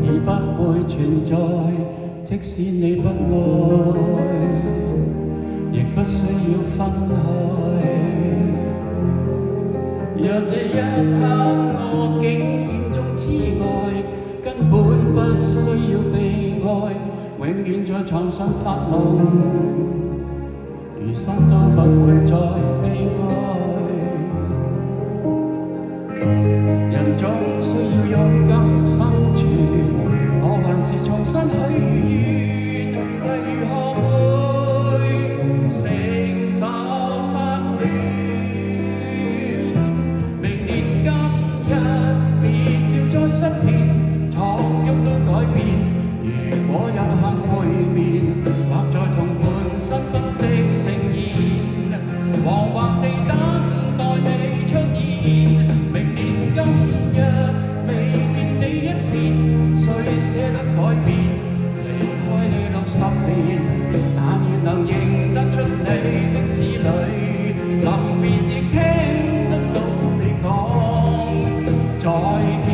已不會存在，即使你不來，亦不需要分開。若這一刻我竟然仲痴呆，根本不需要被愛，永遠在床上發夢，餘生都不會再悲哀。人總需要勇敢生存，我還是重新許願，例如學會承受失戀。明年今日別要再失眠，床褥都改變。如果有幸會面，或在同伴新婚的盛宴，惶惑地等待你出現。明年今日未見你一面，誰捨得改變？離開你60年，但願能認得出你的子女，臨別亦聽得到你講再見。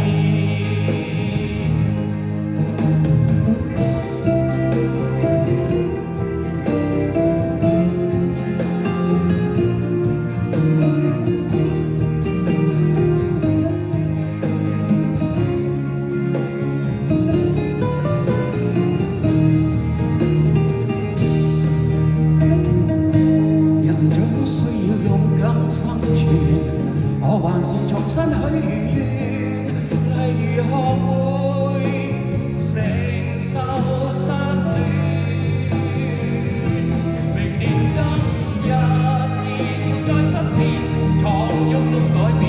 我還是重新許願，例如學會承受失戀。明年今日別要再失眠，床褥都改變。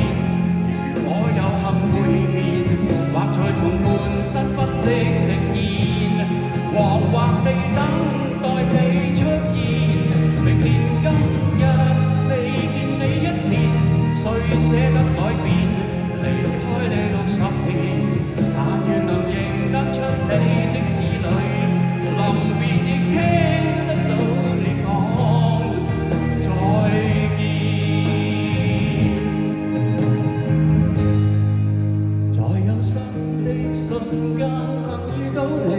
如果有幸會面，或在同伴新婚的盛宴，惶惑地等待你出現。明年今日未見你一面，誰捨得改變？離開你60年，但願能認得出你的子女，臨別亦聽得到你講再見。在有生的瞬間能遇到你，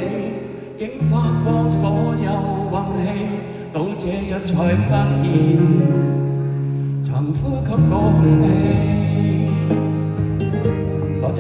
竟發光所有運氣，到這日才發現曾呼吸過空氣。多謝。